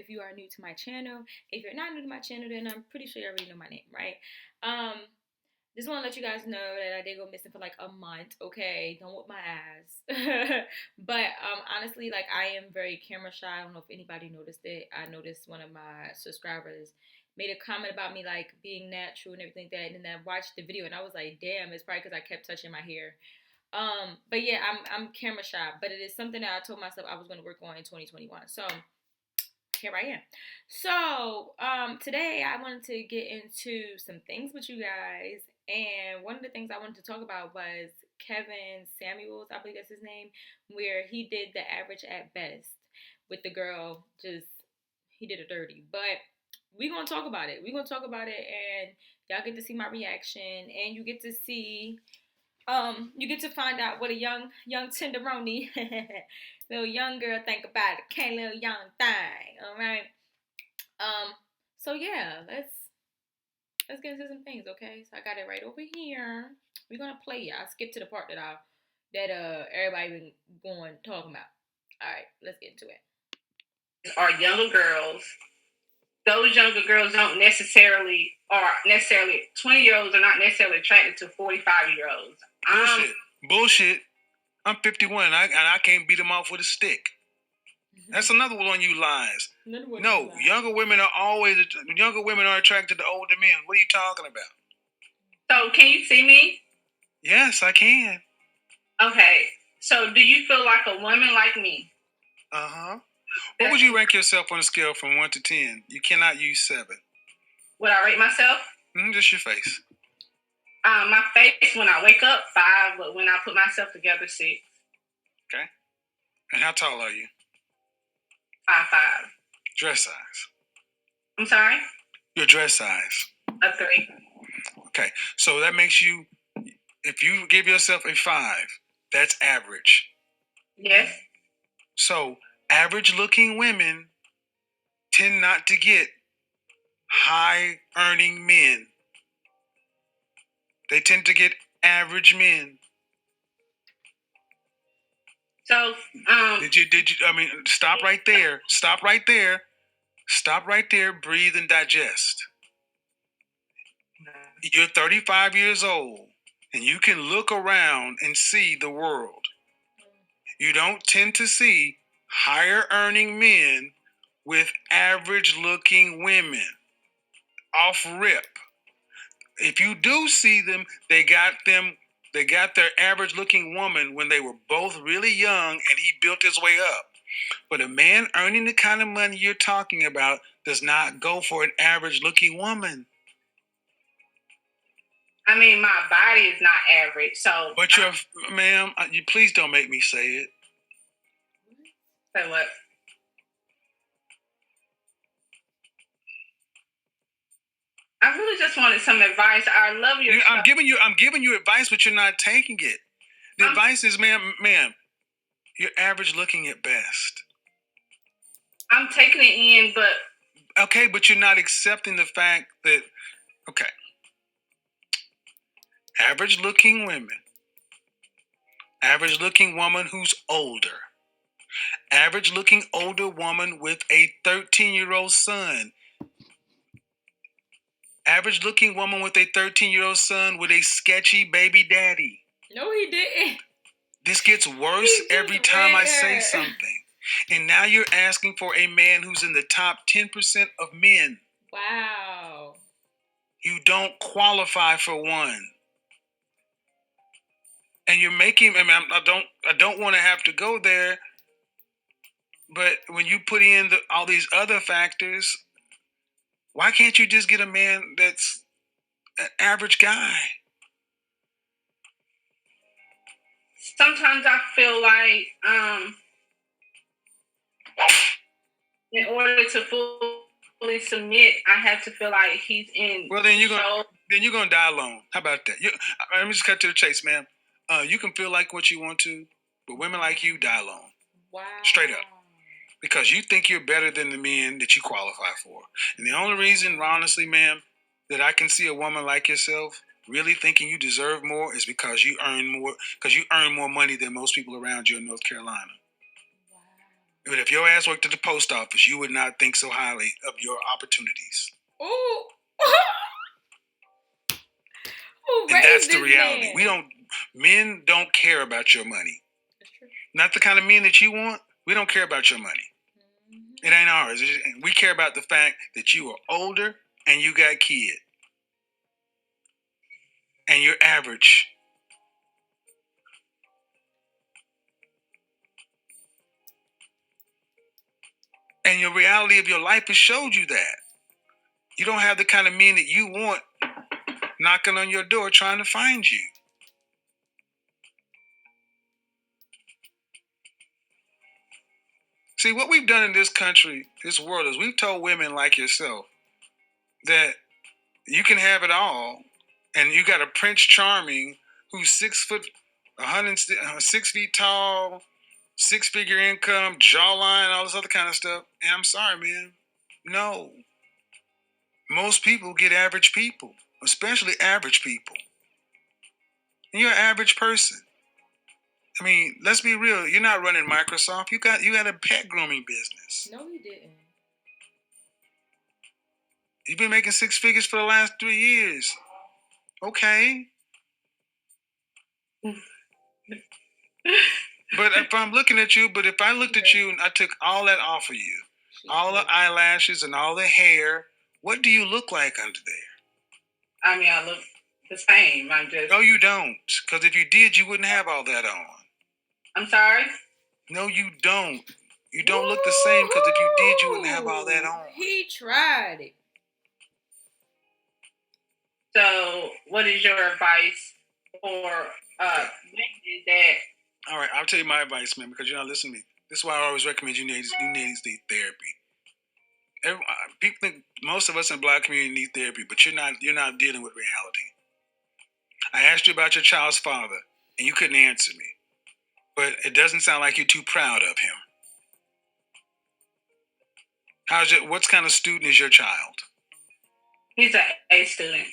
if you are new to my channel. If you're not new to my channel, then I'm pretty sure you already know my name, right? Just want to let you guys know that I did go missing for like a month. Okay, don't whip my ass. But honestly, like I am very camera shy. I don't know if anybody noticed it. I noticed one of my subscribers made a comment about me like being natural and everything like that, and then I watched the video and I was like, damn, it's probably because I kept touching my hair. But yeah, I'm camera shy, but it is something that I told myself I was going to work on in 2021. So here I am. So today I wanted to get into some things with you guys, and one of the things I wanted to talk about was Kevin Samuels, I believe that's his name, where he did the average at best with the girl. Just he did it dirty, but we're gonna talk about it. We're gonna talk about it, and y'all get to see my reaction, and you get to see you get to find out what a young tenderoni, little young girl think about it. Okay, little young thing. All right. Um. So yeah, let's get into some things. Okay. So I got it right over here. We're gonna play. I skipped to the part that everybody been going talking about. All right. Let's get into it. Are younger girls. Those younger girls don't necessarily are necessarily 20-year-olds are not necessarily attracted to 45-year-olds. Bullshit. I'm 51 and I can't beat them off with a stick. That's another one on you lies. No, younger women are attracted to older men. What are you talking about? So can you see me? Yes, I can. Okay. So do you feel like a woman like me? Uh-huh. What would you rank yourself on a scale from 1 to 10? You cannot use 7. Would I rate myself? Just your face. My face when I wake up, 5, but when I put myself together, 6. Okay. And how tall are you? 5'5". Dress size? I'm sorry? Your dress size? A 3. Okay. So that makes you, if you give yourself a 5, that's average. Yes. So average looking women tend not to get high earning men. They tend to get average men. So, did you, stop right there. Stop right there. Stop right there. Breathe and digest. You're 35 years old and you can look around and see the world. You don't tend to see higher earning men with average looking women. Off rip. If you do see them, they got their average looking woman when they were both really young and he built his way up. But a man earning the kind of money you're talking about does not go for an average looking woman. I mean, my body is not average, so. But ma'am, you please don't make me say it. Say what? I really just wanted some advice. I love your. I'm giving you advice, but you're not taking it. The advice is, ma'am, you're average looking at best. I'm taking it in, but. Okay, but you're not accepting the fact that, okay. Average looking women. Average looking woman who's older. Average looking older woman with a 13-year-old son. Average looking woman with a 13-year-old son with a sketchy baby daddy. No, he didn't. This gets worse every time I say something. And now you're asking for a man who's in the top 10% of men. Wow. You don't qualify for one. And you're making, I don't want to have to go there, but when you put in all these other factors, why can't you just get a man that's an average guy? Sometimes I feel like in order to fully submit, I have to feel like he's in. Well, then you're gonna die alone. How about that? Let me just cut to the chase, ma'am. You can feel like what you want to, but women like you die alone. Wow. Straight up. Because you think you're better than the men that you qualify for. And the only reason, honestly, ma'am, that I can see a woman like yourself really thinking you deserve more is because you earn more money than most people around you in North Carolina. Wow. But if your ass worked at the post office, you would not think so highly of your opportunities. Ooh. Who And that's raised the this reality. man? Men don't care about your money. That's true. Not the kind of men that you want. We don't care about your money. Mm-hmm. It ain't ours. We care about the fact that you are older and you got kids. And you're average. And your reality of your life has showed you that. You don't have the kind of men that you want knocking on your door trying to find you. See, what we've done in this country, this world, is we've told women like yourself that you can have it all, and you got a Prince Charming who's 6 foot, 6 feet tall, 6-figure income, jawline, all this other kind of stuff. And I'm sorry, man. No. Most people get average people, especially average people. And you're an average person. I mean, let's be real. You're not running Microsoft. You got a pet grooming business. No, he didn't. You've been making 6 figures for the last 3 years. Okay. But if I'm looking at you, if I looked at you and I took all that off of you, all the eyelashes and all the hair, what do you look like under there? I mean, I look the same. I'm just. No, you don't. Because if you did, you wouldn't have all that on. I'm sorry? No, you don't. You don't look the same because if you did, you wouldn't have all that on. He tried it. So, what is your advice for women that? All right, I'll tell you my advice, man, because you're not listening to me. This is why I always recommend you need therapy. People think most of us in the Black community need therapy, but you're not dealing with reality. I asked you about your child's father, and you couldn't answer me. But it doesn't sound like you're too proud of him. What kind of student is your child? He's an A student.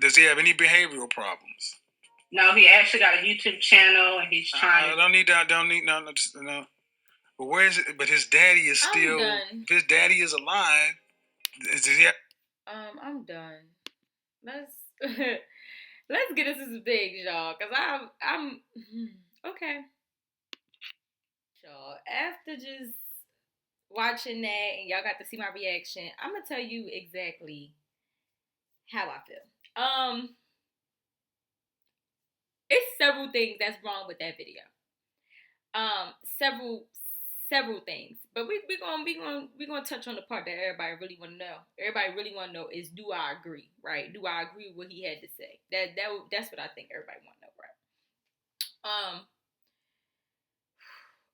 Does he have any behavioral problems? No, he actually got a YouTube channel, and he's trying. I don't need that. No. But where is it? But his daddy is still. If his daddy is alive, does he have? I'm done. Let's get into some things, y'all, cause I'm okay. Y'all, after just watching that and y'all got to see my reaction, I'm gonna tell you exactly how I feel. It's several things that's wrong with that video. Several things, but we gonna touch on the part that everybody really want to know. Everybody really want to know is, do I agree? Right? Do I agree with what he had to say? That's what I think everybody want to know,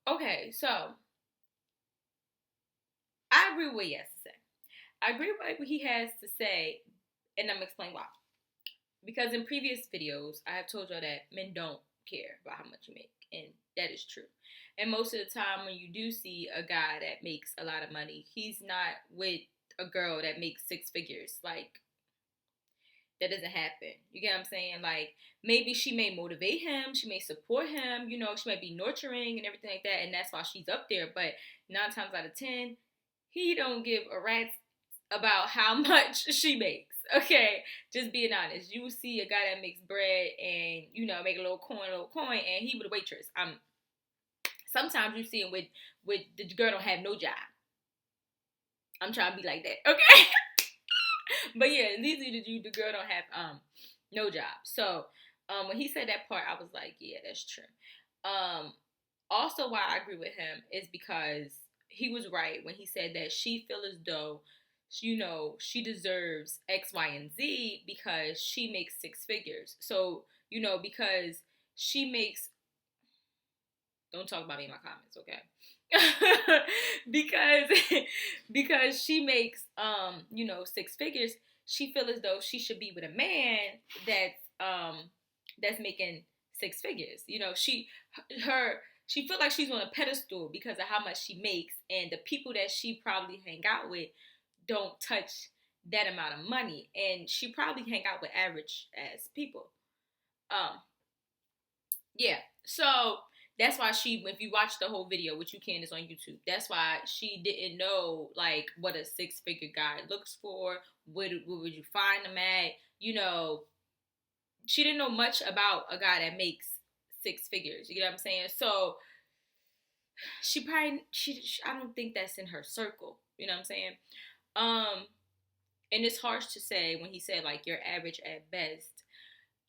right? Okay, so I agree with what he has to say. I agree with what he has to say, and I'm gonna explain why. Because in previous videos, I have told y'all that men don't care about how much you make, and that is true. And most of the time when you do see a guy that makes a lot of money, he's not with a girl that makes 6 figures. Like, that doesn't happen. You get what I'm saying? Like, maybe she may motivate him, she may support him, she might be nurturing and everything like that, and that's why she's up there. But 9 times out of 10, he don't give a rat's about how much she makes. Okay, just being honest. You see a guy that makes bread and make a little coin, and he with a waitress. Sometimes you see him with the girl don't have no job. I'm trying to be like that, okay? But yeah, at least the girl don't have no job. So when he said that part, I was like, yeah, that's true. Also, why I agree with him is because he was right when he said that she feel as though she deserves X, Y, and Z because she makes 6 figures. So, because she makes, don't talk about me in my comments, okay? because she makes 6 figures, she feel as though she should be with a man that's making 6 figures. She feel like she's on a pedestal because of how much she makes, and the people that she probably hang out with don't touch that amount of money, and she probably hang out with average ass people. Yeah. So that's why she, if you watch the whole video, which you can, is on YouTube, that's why she didn't know, like, what a 6-figure guy looks for, where would you find him at, you know, she didn't know much about a guy that makes 6 figures, you get what I'm saying? So, she probably, I don't think that's in her circle, you know what I'm saying? And it's harsh to say when he said, like, you're average at best.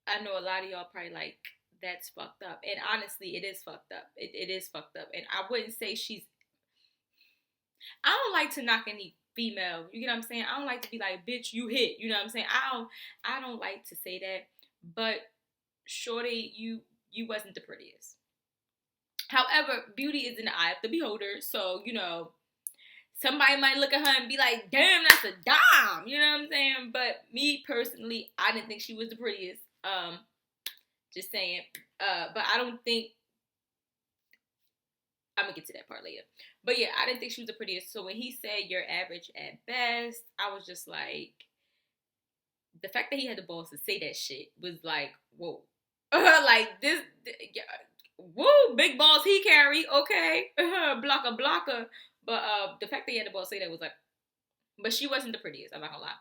I know a lot of y'all probably like, that's fucked up. And honestly, it is fucked up. It is fucked up. And I wouldn't say I don't like to knock any female. You get what I'm saying? I don't like to be like, bitch, you hit. You know what I'm saying? I don't like to say that. But shorty, you wasn't the prettiest. However, beauty is in the eye of the beholder. So, you know, somebody might look at her and be like, damn, that's a dime. You know what I'm saying? But me personally, I didn't think she was the prettiest. Just saying. But I don't think, I'm gonna get to that part later. But yeah, I didn't think she was the prettiest. So when he said you're average at best, I was just like, the fact that he had the balls to say that shit was like, whoa. Like this, woo, big balls he carry, okay. Blocker. But the fact that he had the balls to say that was like, but she wasn't the prettiest, I'm not gonna lie.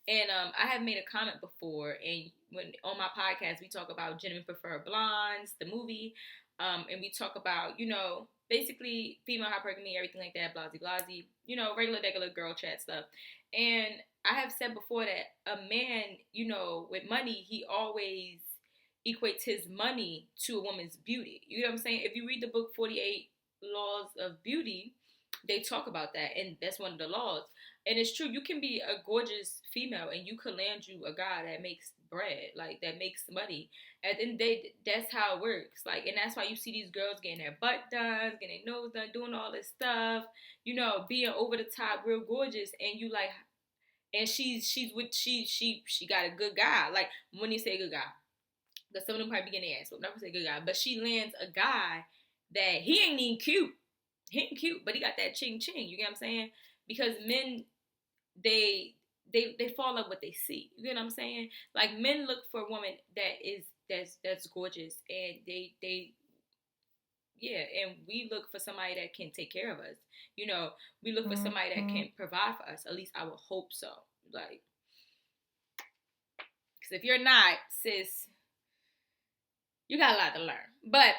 And I have made a comment before, and when on my podcast we talk about Gentlemen Prefer Blondes, the movie, and we talk about, you know, basically female hypergamy, everything like that, blasey, you know, regular girl chat stuff. And I have said before that a man, you know, with money, he always equates his money to a woman's beauty. You know what I'm saying? If you read the book 48 Laws of Beauty, they talk about that, and that's one of the laws. And it's true, you can be a gorgeous female and you could land you a guy that makes bread, like that makes money. At the end of the day, that's how it works. Like, and that's why you see these girls getting their butt done, getting their nose done, doing all this stuff, you know, being over the top, real gorgeous, and you like, and she got a good guy. Like, when you say good guy, because some of them probably be getting their ass, but I'm not gonna say good guy, but she lands a guy that he ain't even cute. He ain't cute, but he got that ching ching. You get what I'm saying? Because men, they fall in love with what they see. You get what I'm saying? Like, men look for a woman that's gorgeous, and they yeah, and we look for somebody that can take care of us. You know, we look for somebody that can provide for us. At least I would hope so. Like, because if you're not, sis, you got a lot to learn. But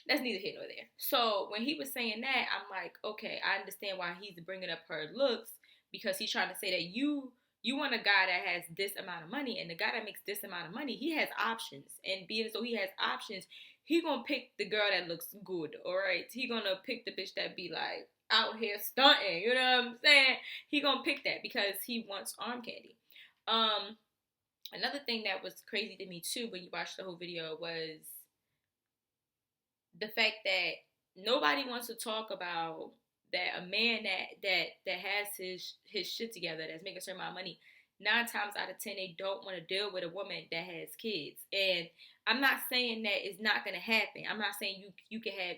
that's neither here nor there. So when he was saying that, I'm like, okay, I understand why he's bringing up her looks, because he's trying to say that you want a guy that has this amount of money, and the guy that makes this amount of money, he has options. And being so he has options, he gonna pick the girl that looks good, all right? He gonna pick the bitch that be like out here stunting, you know what I'm saying? He gonna pick that because he wants arm candy. Another thing that was crazy to me too when you watched the whole video was the fact that nobody wants to talk about that a man that has his shit together, that's making a certain amount of money, 9 times out of 10 they don't want to deal with a woman that has kids. And I'm not saying that it's not gonna happen. I'm not saying you could have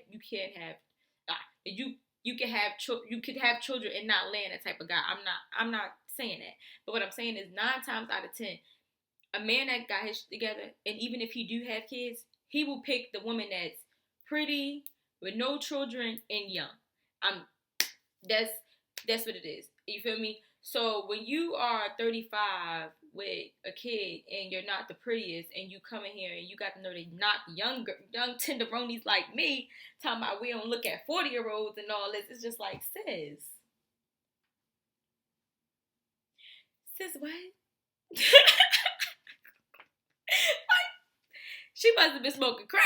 children and not land that type of guy. I'm not saying that. But what I'm saying is 9 times out of 10, a man that got his shit together, and even if he do have kids, he will pick the woman that's pretty, with no children, and young. That's what it is. You feel me? So when you are 35 with a kid and you're not the prettiest, and you come in here and you got to know they not young tenderonis like me, talking about we don't look at 40-year-olds and all this, it's just like, sis what? She must have been smoking crack.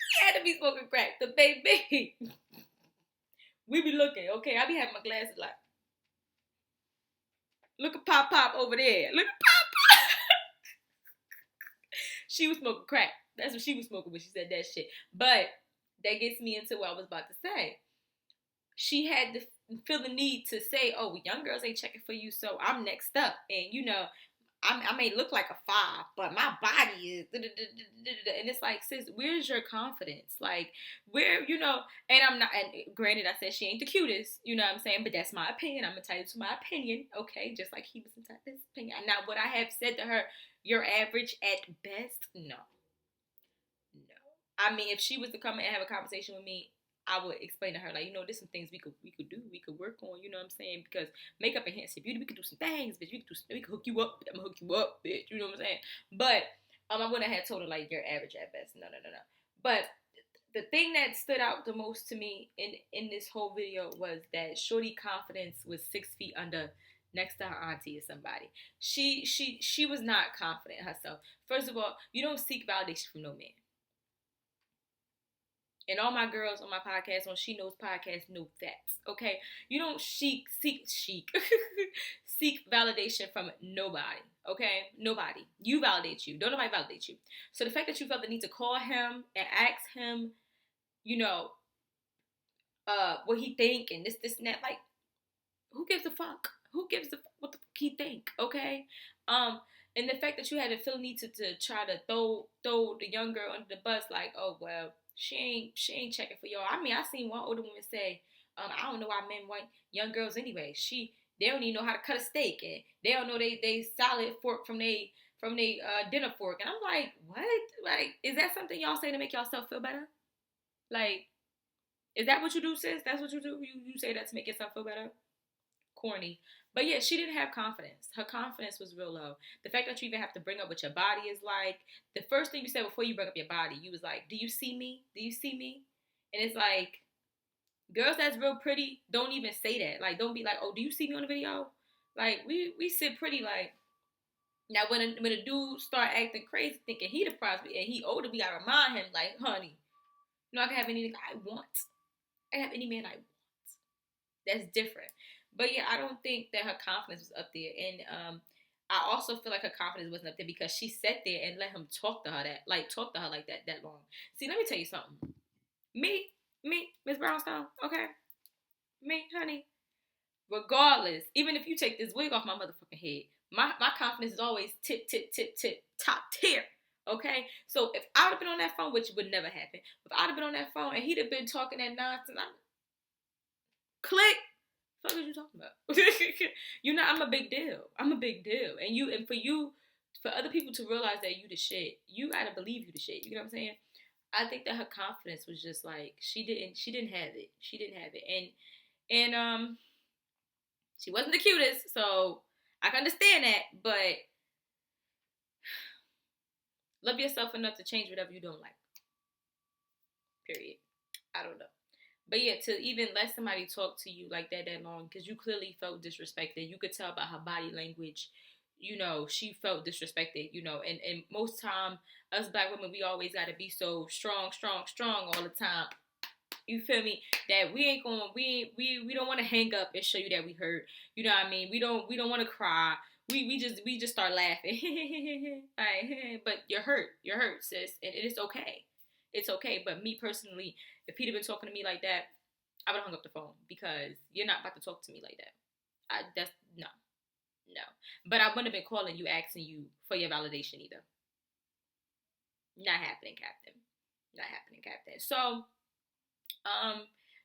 She had to be smoking crack. The baby. We be looking, okay? I be having my glasses like, look at Pop over there. Look at Pop. She was smoking crack. That's what she was smoking when she said that shit. But that gets me into what I was about to say. She had to feel the need to say, oh, young girls ain't checking for you, so I'm next up. And, you know, I may look like a 5, but my body is, and it's like, sis, where's your confidence? Like, where, you know, and I'm not, and granted, I said she ain't the cutest, you know what I'm saying, but that's my opinion. I'm entitled to my opinion, okay, just like he was entitled to his opinion. Now, would I have said to her, you're average at best? No. I mean, if she was to come and have a conversation with me, I would explain to her, like, there's some things we could do, we could work on, you know what I'm saying? Because makeup enhances beauty, we could do some things, bitch. We could hook you up, I'm gonna hook you up, bitch. You know what I'm saying? But I wouldn't have told her like you're average at best. No. But the thing that stood out the most to me in this whole video was that Shorty confidence was 6 feet under, next to her auntie or somebody. She was not confident herself. First of all, you don't seek validation from no man. And all my girls on my podcast, on She Knows podcast, know facts. Okay, you don't seek seek validation from nobody. Okay, nobody. You validate you. Don't nobody validate you. So the fact that you felt the need to call him and ask him, what he think and this and that, like, who gives a fuck? Who gives a fuck what the fuck he think? Okay, and the fact that you had to feel need to try to throw the young girl under the bus, like, oh well, she ain't checking for y'all. I mean, I seen one older woman say, I don't know why men want young girls anyway. They don't even know how to cut a steak, and they don't know they salad fork from they dinner fork. And I'm like, what? Like, is that something y'all say to make yourself feel better? Like, is that what you do, sis? That's what you do? You say that to make yourself feel better? Corny. But yeah, she didn't have confidence. Her confidence was real low. The fact that you even have to bring up what your body is like. The first thing you said before you bring up your body, you was like, do you see me? Do you see me? And it's like, girls that's real pretty don't even say that. Like, don't be like, oh, do you see me on the video? Like, we sit pretty. Like, now when a dude start acting crazy, thinking he the prize, and he older, we gotta remind him, like, honey, I can have any nigga I want. I can have any man I want. That's different. But yeah, I don't think that her confidence was up there. And I also feel like her confidence wasn't up there because she sat there and let him talk to her like that long. See, let me tell you something. Me, Miss Brownstone, okay? Me, honey. Regardless, even if you take this wig off my motherfucking head, my confidence is always tip, top tier. Okay? So if I would have been on that phone, which would never happen, if I'd have been on that phone and he'd have been talking that nonsense, click. What the fuck are you talking about? I'm a big deal. I'm a big deal. And for other people to realize that you the shit, you gotta believe you the shit. You know what I'm saying? I think that her confidence was just like, she didn't have it. She didn't have it. And she wasn't the cutest, so I can understand that, but love yourself enough to change whatever you don't like. Period. I don't know. But yeah, to even let somebody talk to you like that long, because you clearly felt disrespected. You could tell by her body language, she felt disrespected, and most time, us black women, we always got to be so strong all the time. You feel me? That we don't want to hang up and show you that we hurt. You know what I mean? We don't want to cry. We just start laughing. Like, but you're hurt, sis, and it is okay. It's okay. But me personally, if he'd have been talking to me like that, I would have hung up the phone because you're not about to talk to me like that. No. But I wouldn't have been calling you, asking you for your validation either. Not happening, Captain. Not happening, Captain. So,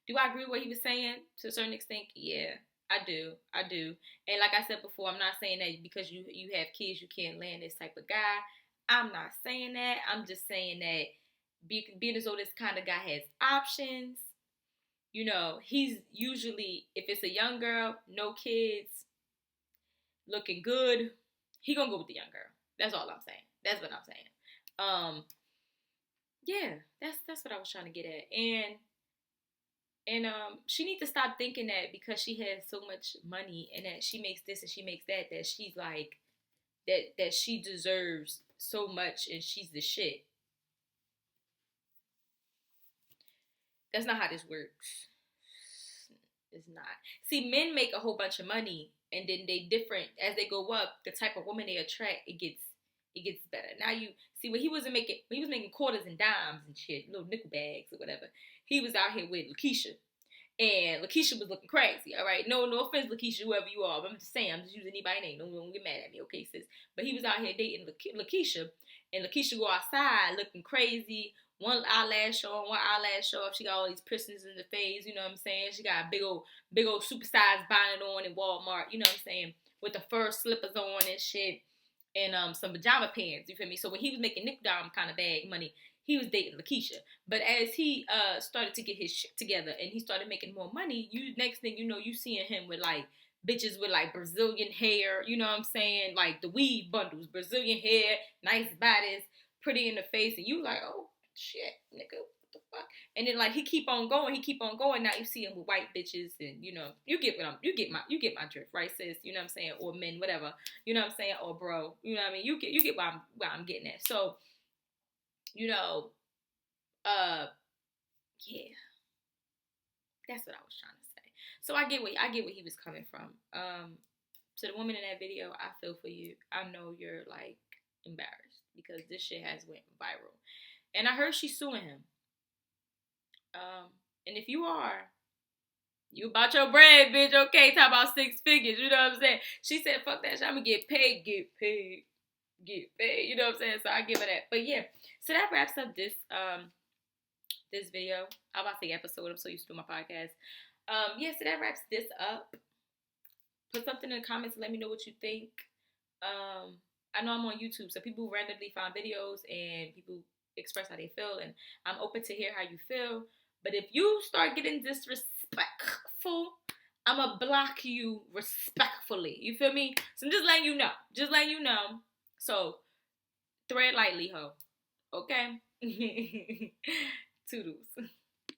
do I agree with what he was saying to a certain extent? Yeah, I do. And like I said before, I'm not saying that because you have kids, you can't land this type of guy. I'm not saying that. I'm just saying that being as though this kind of guy has options, he's usually, if it's a young girl, no kids, looking good, he gonna go with the young girl. That's all I'm saying. That's what I'm saying. Yeah, that's what I was trying to get at. And she needs to stop thinking that because she has so much money and that she makes this and she makes that she's like, that she deserves so much and she's the shit. That's not how this works. It's not. See, men make a whole bunch of money and then they different as they go up. The type of woman they attract, it gets better. Now you see what he was making quarters and dimes and shit, little nickel bags or whatever. He was out here with Lakeisha, and Lakeisha was looking crazy. All right, no offense, Lakeisha, whoever you are. But I'm just saying, I'm just using anybody's name. Don't get mad at me, okay, sis? But he was out here dating Lakeisha, and Lakeisha go outside looking crazy. One eyelash on, one eyelash off. She got all these piercings in the face. You know what I'm saying? She got a big old supersized bonnet on in Walmart. You know what I'm saying? With the fur slippers on and shit. And some pajama pants, you feel me? So when he was making nickel dime kind of bag money, he was dating Lakeisha. But as he started to get his shit together and he started making more money, next thing you know, you seeing him with like bitches with like Brazilian hair, you know what I'm saying? Like the weave bundles, Brazilian hair, nice bodies, pretty in the face, and you like, oh shit, nigga, what the fuck? And then like he keep on going. Now you see him with white bitches, and you know, you get my drift, right, sis? You know what I'm saying? Or men, whatever. You know what I'm saying? Or bro, you know what I mean? You get where I'm getting at. So, you know, yeah, that's what I was trying to say. So I get where he was coming from. To the woman in that video, I feel for you. I know you're like embarrassed because this shit has went viral, and I heard she's suing him. And if you are, you about your bread, bitch. Okay, talk about 6 figures. You know what I'm saying? She said, "Fuck that shit. I'm gonna get paid. You know what I'm saying?" So I give her that. But yeah, so that wraps up this this video. I'm about to say episode. I'm so used to my podcast. Yeah, so that wraps this up. Put something in the comments and let me know what you think. I know I'm on YouTube, so people randomly find videos and people express how they feel, and I'm open to hear how you feel. But if you start getting disrespectful, I'ma block you respectfully. You feel me? So I'm just letting you know. So tread lightly, ho. Okay? Toodles.